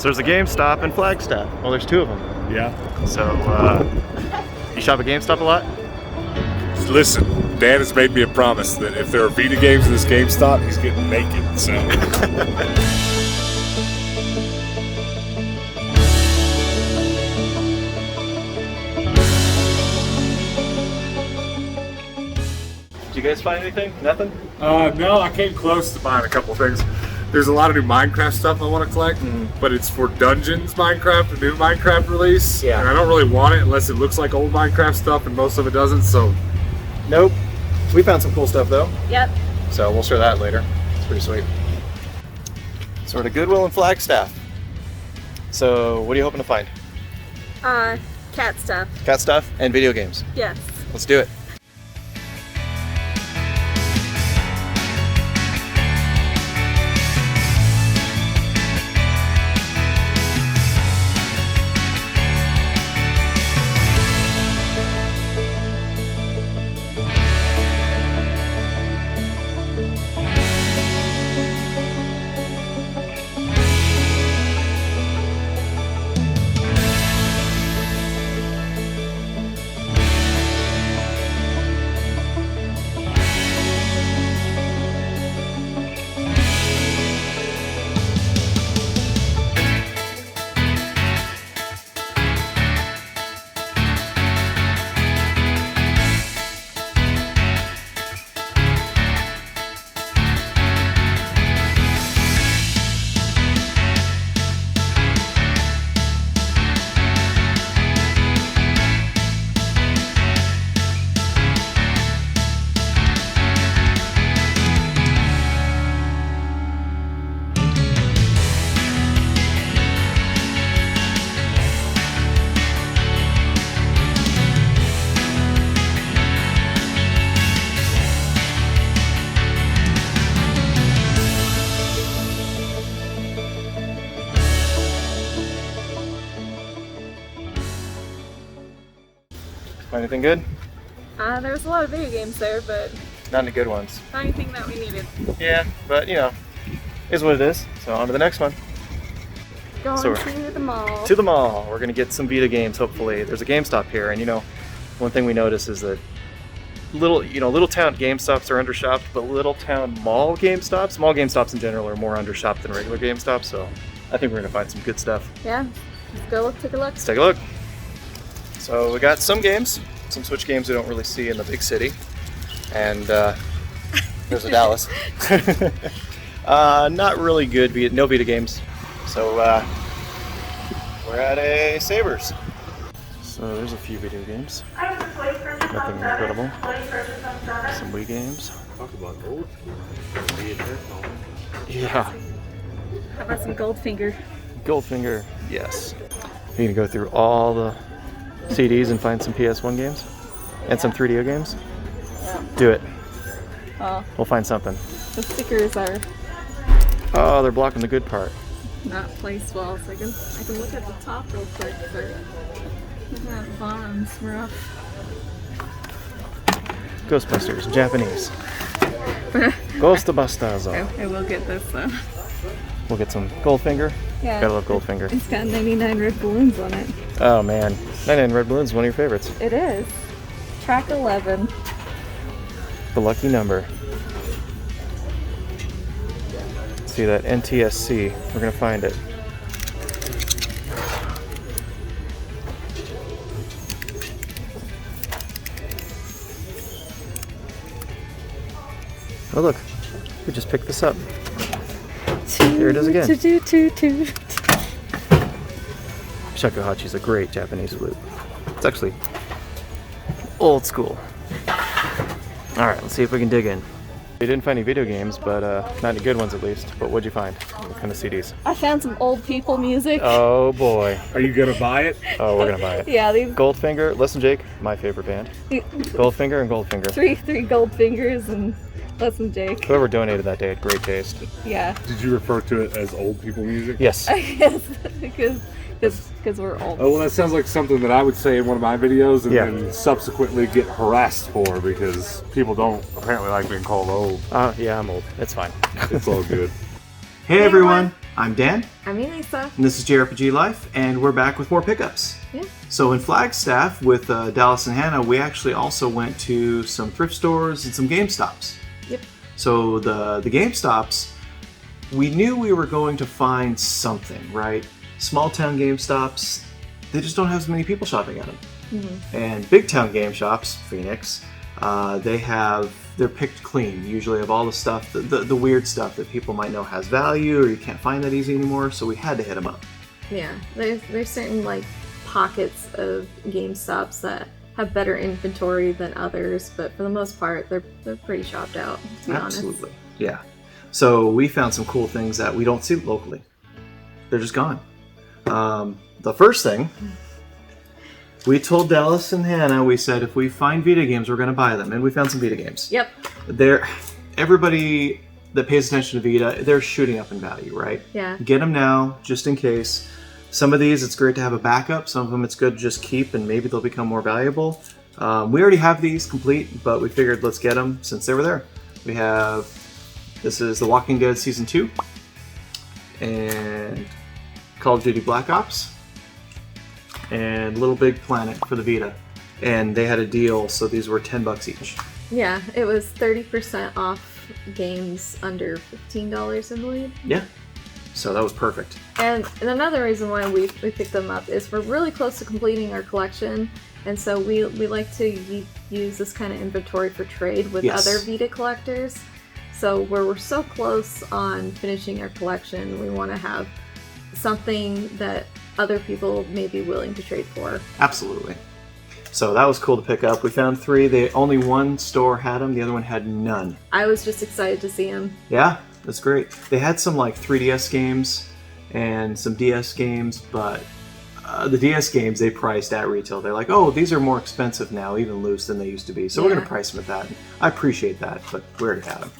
So there's a GameStop in Flagstaff. Well, there's two of them. Yeah. So, you shop at Gamestop a lot? Listen, Dan has made me a promise that if there are Vita games in this GameStop, he's getting naked, so. Did you guys find anything? Nothing? No, I came close to buying a couple things. There's a lot of new Minecraft stuff I want to collect, but it's for Dungeons Minecraft, a new Minecraft release. Yeah. And I don't really want it unless it looks like old Minecraft stuff, and most of it doesn't, so. Nope. We found some cool stuff though. Yep. So we'll share that later. It's pretty sweet. So we're at Goodwill in Flagstaff. So what are you hoping to find? Cat stuff. Cat stuff and video games. Yes. Let's do it. Find anything good? There was a lot of video games there, but Not any good ones. not anything that we needed. Yeah, but you know, is what it is. So on to the next one. Going So to the mall. To the mall. We're gonna get some Vita games. Hopefully, there's a GameStop here, and you know, one thing we notice is that little town GameStops are undershopped, but little town mall GameStops in general are more undershopped than regular GameStops. So I think we're gonna find some good stuff. Yeah. Let's go take a look. Let's take a look. So we got some games, some Switch games we don't really see in the big city, and there's a Dallas. Not really good, no Vita games. So we're at a Sabres. So there's a few video games. Nothing incredible. Some Wii games. Talk about old. Yeah. How about some Goldfinger? Goldfinger, yes. You're gonna go through all the CDs and find some PS1 games and some 3DO games. Yeah. Do it. Oh, We'll find something. the stickers are Oh, they're blocking the good part. not placed well, so I can look at the top real quick, but that bottom's rough. Ghostbusters, Japanese. Ghostbusters. I will get this though. We'll get some Goldfinger. Yeah. Gotta love Goldfinger. It's got 99 red balloons on it. Oh man, 99 Red Balloons, one of your favorites. It is. Track 11. The lucky number. See that NTSC. We're gonna find it. Oh look, we just picked this up. There it is again. Shakuhachi's a great Japanese flute. It's actually old school. Alright, let's see if we can dig in. We didn't find any video games, but not any good ones at least. But what'd you find? What kind of CDs? I found some old people music. Oh boy. Are you gonna buy it? Oh, we're gonna buy it. Yeah, these Goldfinger, listen Jake, my favorite band. Goldfinger and Goldfinger. three gold fingers and listen, Jake. Whoever donated that day had great taste. Yeah. Did you refer to it as old people music? Yes. Yes, because we're old. Oh, well, that sounds like something that I would say in one of my videos and Yeah. then subsequently get harassed for because people don't apparently like being called old. Yeah, I'm old. It's fine. It's all good. Hey everyone! I'm Dan, I'm Elisa. and this is JRPG Life, and we're back with more pickups. Yeah. So in Flagstaff with Dallas and Hannah, we actually also went to some thrift stores and some Gamestops. Yep. So the Gamestops, we knew we were going to find something, right? Small town Gamestops, they just don't have as many people shopping at them. Mm-hmm. And big town game shops, Phoenix, they're picked clean, usually of all the stuff, the weird stuff that people might know has value or you can't find that easy anymore, so we had to hit them up. Yeah, there's certain like pockets of GameStops that have better inventory than others, but for the most part, they're pretty shopped out, to be Absolutely, honest. yeah. So we found some cool things that we don't see locally. They're just gone. The first thing, we told Dallas and Hannah, we said if we find Vita games, we're going to buy them, and we found some Vita games. Yep. Everybody that pays attention to Vita, they're shooting up in value, right? Yeah. Get them now, just in case. Some of these, it's great to have a backup. Some of them, it's good to just keep, and maybe they'll become more valuable. We already have these complete, but we figured let's get them since they were there. This is The Walking Dead Season 2, and Call of Duty Black Ops, and Little Big Planet for the Vita. And they had a deal, so these were $10 each. Yeah, it was 30% off games under $15, I believe. Yeah, so that was perfect. And another reason why we picked them up is we're really close to completing our collection, and so we like to use this kind of inventory for trade with other Vita collectors. So where we're so close on finishing our collection, we want to have something that other people may be willing to trade for. Absolutely. So that was cool to pick up. We found 3. Only one store had them, the other one had none. I was just excited to see them. Yeah, that's great. They had some like 3DS games and some DS games, but the DS games they priced at retail. They're like, oh, these are more expensive now, even loose, than they used to be. So we're going to price them at that. I appreciate that, but we already had them.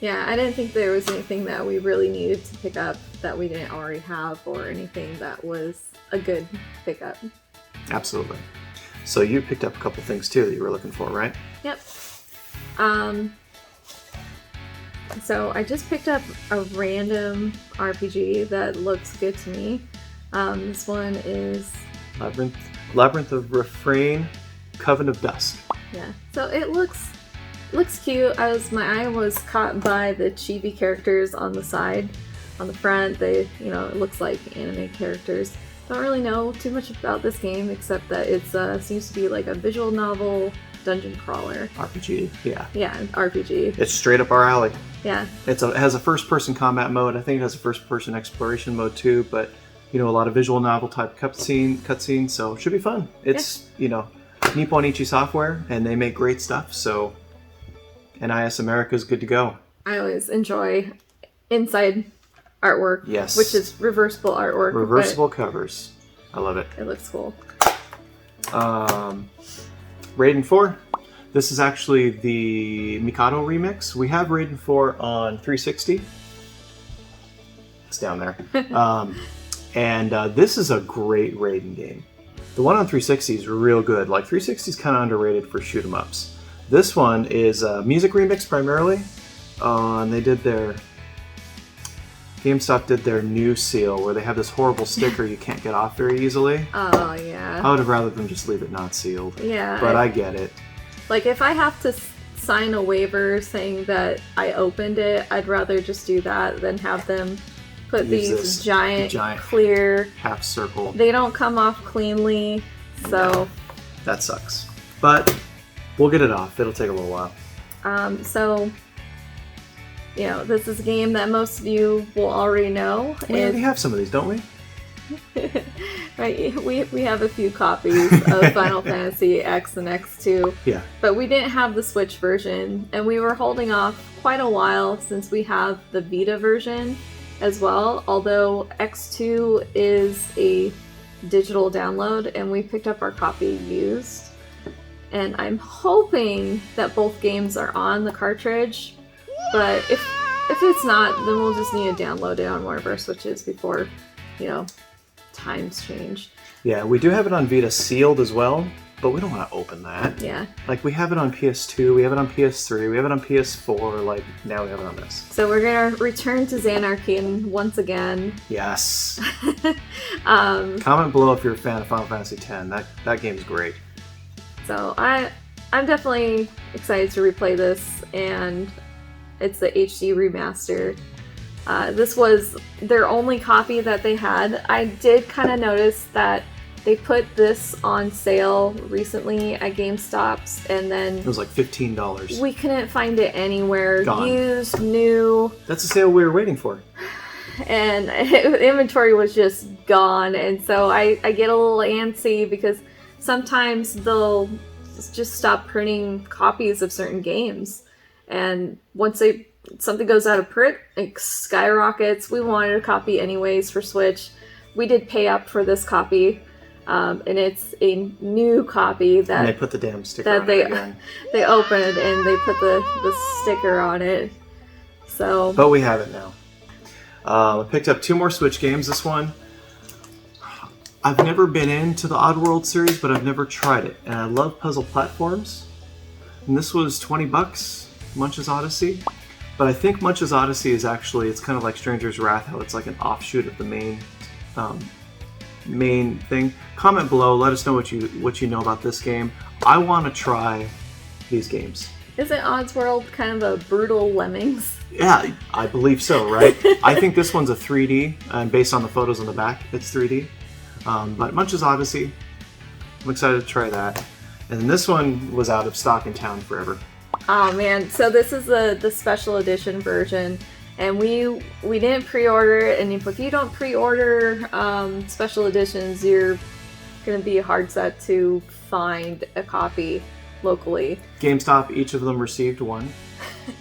Yeah, I didn't think there was anything that we really needed to pick up that we didn't already have, or anything that was a good pickup. Absolutely. So you picked up a couple things too that you were looking for, right? Yep. So I just picked up a random RPG that looks good to me. This one is Labyrinth of Refrain, Coven of Dusk. Yeah. So it looks cute. My eye was caught by the chibi characters on the side. On the front, it looks like anime characters. Don't really know too much about this game except that it seems to be like a visual novel dungeon crawler. RPG, yeah. Yeah, RPG. It's straight up our alley. Yeah. It has a first-person combat mode. I think it has a first-person exploration mode too, but a lot of visual novel type cutscene, so it should be fun. It's Nippon Ichi Software, and they make great stuff, so NIS America is good to go. I always enjoy inside artwork, yes, which is reversible artwork. Reversible covers. I love it. It looks cool. Raiden 4. This is actually the Mikado remix. We have Raiden 4 on 360. It's down there. And this is a great Raiden game. The one on 360 is real good. Like 360 is kind of underrated for shoot 'em ups. This one is a music remix primarily. And they did GameStop did their new seal where they have this horrible sticker you can't get off very easily. Oh, yeah. I would have rather them just leave it not sealed. Yeah. But I get it. Like, if I have to sign a waiver saying that I opened it, I'd rather just do that than have them put these giant clear half circle. They don't come off cleanly, so... No, that sucks. But we'll get it off. It'll take a little while. This is a game that most of you will already know. We already have some of these, don't we? Right, we have a few copies of Final Fantasy X and X2. Yeah. But we didn't have the Switch version, and we were holding off quite a while since we have the Vita version as well, although X2 is a digital download, and we picked up our copy used. And I'm hoping that both games are on the cartridge, but if it's not, then we'll just need to download it on one of our Switches before, times change. Yeah, we do have it on Vita sealed as well, but we don't want to open that. Yeah. Like, we have it on PS2, we have it on PS3, we have it on PS4, like, now we have it on this. So we're gonna return to Xanarchy once again. Yes. Comment below if you're a fan of Final Fantasy X. That game's great. So I'm definitely excited to replay this, and it's the HD remaster. This was their only copy that they had. I did kind of notice that they put this on sale recently at Gamestops, and then it was like $15. we couldn't find it anywhere. Gone. Used, new. That's the sale we were waiting for. And inventory was just gone, and so I get a little antsy because sometimes they'll just stop printing copies of certain games, and once something goes out of print, it skyrockets. We wanted a copy anyways for Switch. We did pay up for this copy, and it's a new copy that And they put the damn sticker on it again. They opened it and they put the sticker on it. So, but we have it now. I picked up 2 more Switch games. This one, I've never been into the Oddworld series, but I've never tried it. And I love puzzle platforms. And this was $20, Munch's Odyssey. But I think Munch's Odyssey is actually, it's kind of like Stranger's Wrath, how it's like an offshoot of the main thing. Comment below, let us know what you know about this game. I want to try these games. Isn't Oddworld kind of a brutal Lemmings? Yeah, I believe so, right? I think this one's a 3D, and based on the photos on the back, it's 3D. But Munch's Odyssey, I'm excited to try that. And then this one was out of stock in town forever. Oh man, so this is the special edition version, and we didn't pre-order it, and if you don't pre-order special editions, you're going to be hard set to find a copy locally. GameStop, each of them received one.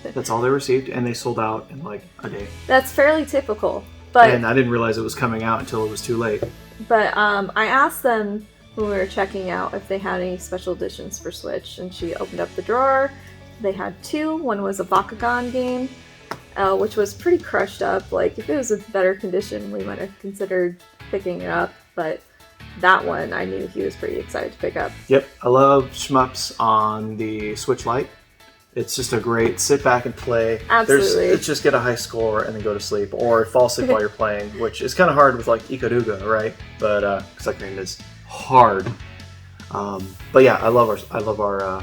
That's all they received, and they sold out in like a day. That's fairly typical. But and I didn't realize it was coming out until it was too late. But I asked them when we were checking out if they had any special editions for Switch, and she opened up the drawer. They had 2. One was a Bakugan game, which was pretty crushed up. Like, if it was in better condition, we might have considered picking it up. But that one, I knew he was pretty excited to pick up. Yep, I love shmups on the Switch Lite. It's just a great sit back and play. Absolutely. It's just get a high score and then go to sleep, or fall asleep while you're playing, which is kind of hard with like Ikaruga, right? But because that game is hard. But yeah, I love our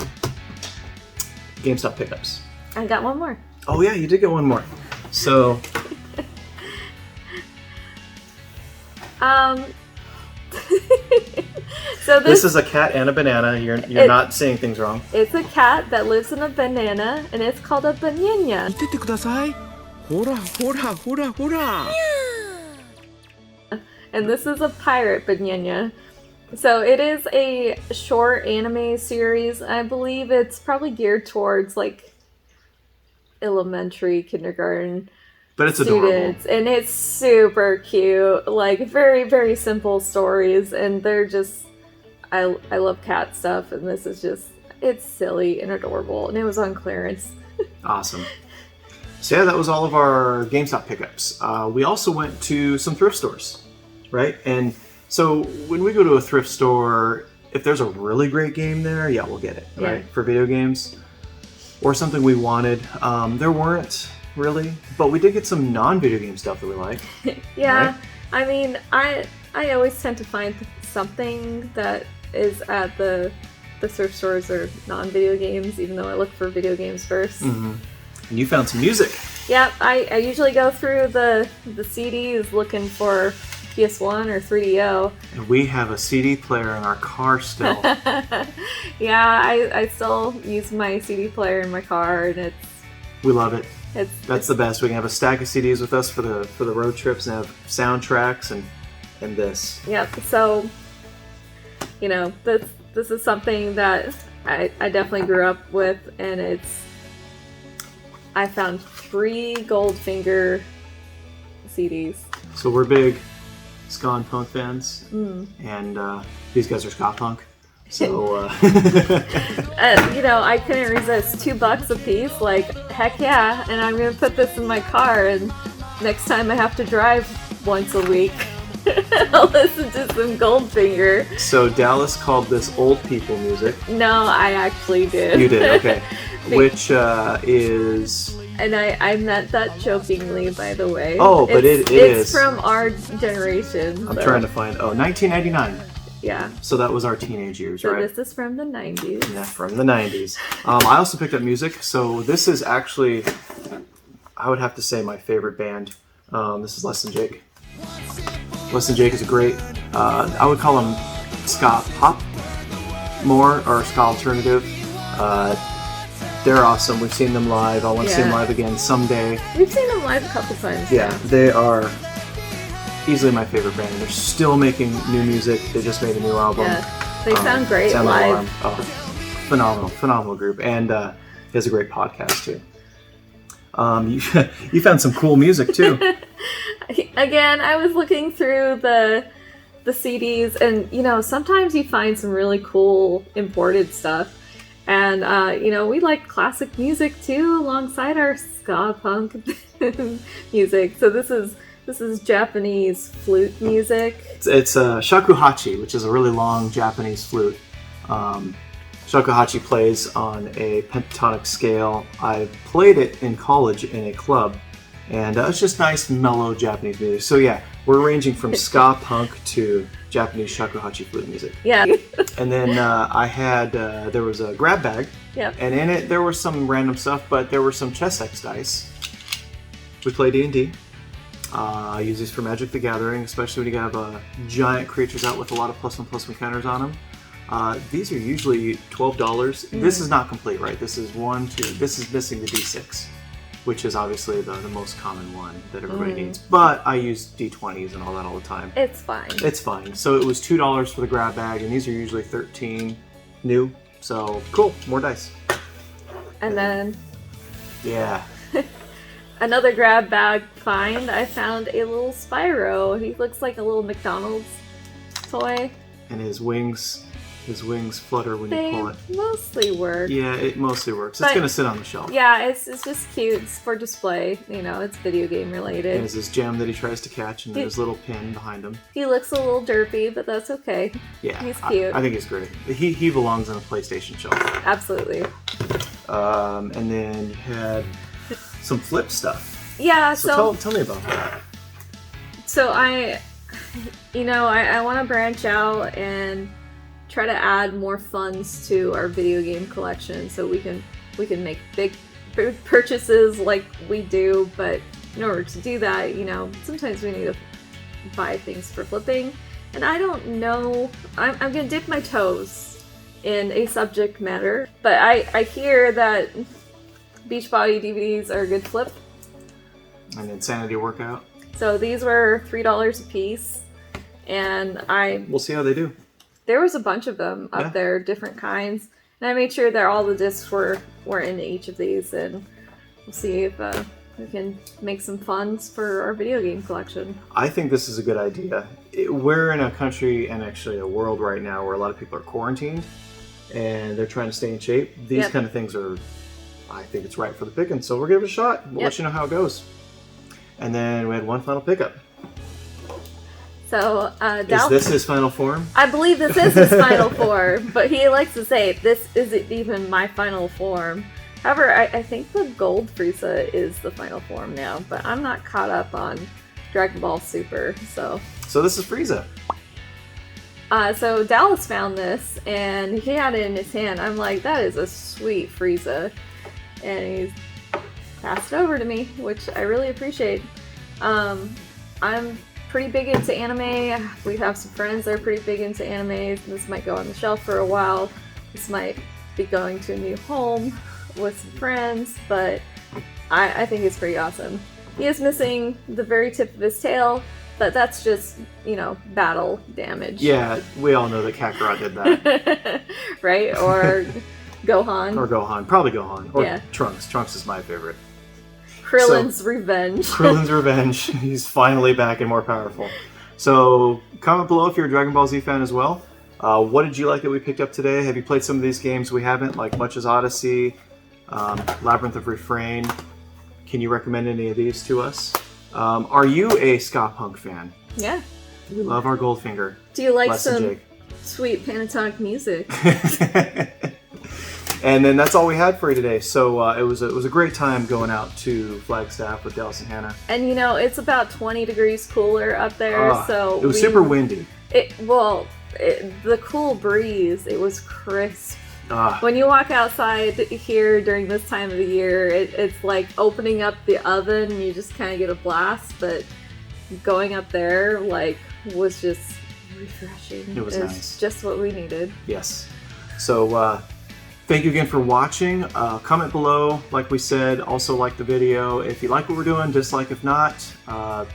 GameStop pickups. I got one more. Oh yeah, you did get one more. So so this is a cat and a banana. You're not saying things wrong. It's a cat that lives in a banana, and it's called a banana. And this is a pirate banana. So it is a short anime series. I believe it's probably geared towards like elementary, kindergarten but it's students, adorable. and it's super cute. Like, very, very simple stories, and they're just I love cat stuff, and this is just, it's silly and adorable, and it was on clearance. Awesome. So yeah, that was all of our GameStop pickups. We also went to some thrift stores, right? And so when we go to a thrift store, if there's a really great game there, yeah, we'll get it, right? For video games or something we wanted. There weren't really, but we did get some non-video game stuff that we like. Yeah, right? I mean, I always tend to find something that is at the thrift stores or non-video games, even though I look for video games first. Mm-hmm. And you found some music. Yep, I usually go through the CDs looking for PS1 or 3DO. And we have a CD player in our car still. Yeah, I still use my CD player in my car, and we love it. That's the best. We can have a stack of CDs with us for the road trips and have soundtracks and this. Yep. So, you know, this is something that I definitely grew up with, and I found 3 Goldfinger CDs. So we're big ska and punk fans, and these guys are ska punk. So, you know, I couldn't resist. $2 a piece, like, heck yeah, and I'm gonna put this in my car, and next time I have to drive once a week, I'll listen to some Goldfinger. So Dallas called this old people music. No, I actually did. You did, okay. Which is... And I meant that jokingly, by the way. Oh, but it is. It's from our generation. I'm trying to find... Oh, 1999. Yeah. So that was our teenage years, so right? This is from the 90s. Yeah, from the 90s. I also picked up music. So this is actually, I would have to say, my favorite band. This is Less Than Jake. Less Than Jake is a great, I would call them ska pop more, or ska alternative. They're awesome. We've seen them live. I want to see them live again someday. We've seen them live a couple times. Yeah, they are easily my favorite band. They're still making new music. They just made a new album. Yeah, they sound great live. Oh, phenomenal group. And he has a great podcast too. You found some cool music too. Again, I was looking through the CDs, and sometimes you find some really cool imported stuff. And we like classic music too, alongside our ska punk music. So this is Japanese flute music. It's shakuhachi, which is a really long Japanese flute. Shakuhachi plays on a pentatonic scale. I played it in college in a club, and it's just nice, mellow Japanese music. So yeah, we're ranging from ska punk to Japanese shakuhachi flute music. Yeah. And then I had, there was a grab bag, and in it there was some random stuff, but there were some chess X dice. We play D&D. I use these for Magic the Gathering, especially when you have giant creatures out with a lot of +1/+1 counters on them. These are usually $12. This is not complete, right? This is this is missing the D6, which is obviously the most common one that everybody needs. But I use D20s and all that all the time. It's fine. It's fine. So it was $2 for the grab bag, and these are usually $13 new. So cool, more dice. And then... Yeah. Another grab bag find, I found a little Spyro. He looks like a little McDonald's toy. And his wings flutter when you pull it. They mostly work. Yeah, it mostly works. It's gonna sit on the shelf. Yeah, it's just cute. It's for display. It's video game related. There's this gem that he tries to catch, and then his little pin behind him. He looks a little derpy, but that's okay. Yeah, he's cute. I think he's great. He belongs on a PlayStation shelf. Absolutely. And then you had some flip stuff. Yeah. So tell me about that. So I want to branch out and try to add more funds to our video game collection, so we can make big purchases like we do. But in order to do that, sometimes we need to buy things for flipping. And I don't know. I'm gonna dip my toes in a subject matter, but I hear that Beachbody DVDs are a good flip. An insanity workout. So these were $3 a piece, and we'll see how they do. There was a bunch of them up there, different kinds, and I made sure that all the discs were in each of these, and we'll see if we can make some funds for our video game collection. I think this is a good idea. We're in a country and actually a world right now where a lot of people are quarantined, and they're trying to stay in shape. These kind of things are, I think it's right for the picking, so we'll give it a shot. We'll let you know how it goes. And then we had one final pickup. So, is this his final form? I believe this is his final form, but he likes to say, this isn't even my final form. However, I think the gold Frieza is the final form now, but I'm not caught up on Dragon Ball Super, so... So this is Frieza. So Dallas found this, and he had it in his hand. I'm like, that is a sweet Frieza. And he's passed it over to me, which I really appreciate. I'm pretty big into anime. We have some friends that are pretty big into anime. This might go on the shelf for a while. This might be going to a new home with some friends, but I think it's pretty awesome. He is missing the very tip of his tail, but that's just, battle damage. Yeah, we all know that Kakarot did that. Right? Or Gohan. Or Gohan. Probably Gohan. Or Trunks. Trunks is my favorite. Krillin's revenge. Krillin's revenge. He's finally back and more powerful. So comment below if you're a Dragon Ball Z fan as well. What did you like that we picked up today? Have you played some of these games we haven't, like Much's Odyssey, Labyrinth of Refrain? Can you recommend any of these to us? Are you a ska punk fan? Yeah. We love our Goldfinger. Do you like Less than some Jake. sweet pentatonic music? And then that's all we had for you today. So it was a great time going out to Flagstaff with Dallas and Hannah. And it's about 20 degrees cooler up there, so it was super windy. The cool breeze, it was crisp. When you walk outside here during this time of the year, it's like opening up the oven and you just kind of get a blast, but going up there was just refreshing. It was nice. Just what we needed. Yes. So thank you again for watching. Comment below, like we said. Also like the video. If you like what we're doing, dislike if not.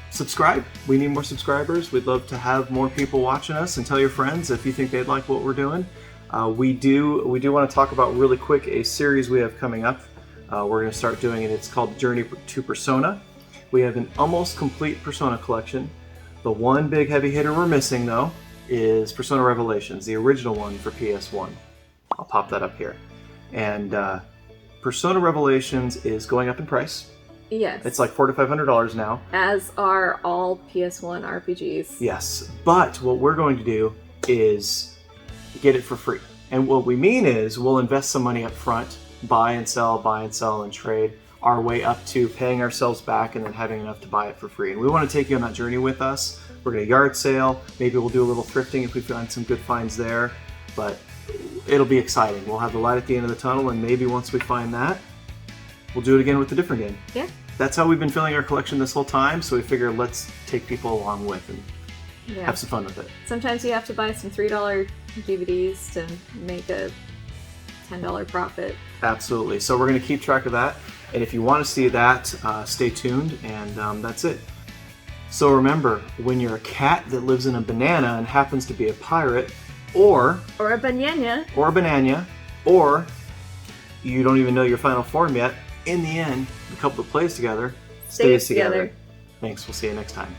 Subscribe. We need more subscribers. We'd love to have more people watching us, and tell your friends if you think they'd like what we're doing. We do want to talk about really quick a series we have coming up. We're going to start doing it. It's called Journey to Persona. We have an almost complete Persona collection. The one big heavy hitter we're missing, though, is Persona Revelations, the original one for PS1. I'll pop that up here. And Persona Revelations is going up in price. Yes. It's like $400 to $500 now. As are all PS1 RPGs. Yes. But what we're going to do is get it for free. And what we mean is we'll invest some money up front, buy and sell, and trade our way up to paying ourselves back and then having enough to buy it for free. And we want to take you on that journey with us. We're going to yard sale. Maybe we'll do a little thrifting if we find some good finds there. But it'll be exciting. We'll have the light at the end of the tunnel, and maybe once we find that, we'll do it again with a different game. Yeah. That's how we've been filling our collection this whole time, so we figure let's take people along with and have some fun with it. Sometimes you have to buy some $3 DVDs to make a $10 profit. Absolutely. So we're going to keep track of that. And if you want to see that, stay tuned, and that's it. So remember, when you're a cat that lives in a banana and happens to be a pirate, or a banana, or you don't even know your final form yet, in the end, the couple that plays together stays together. Thanks. We'll see you next time.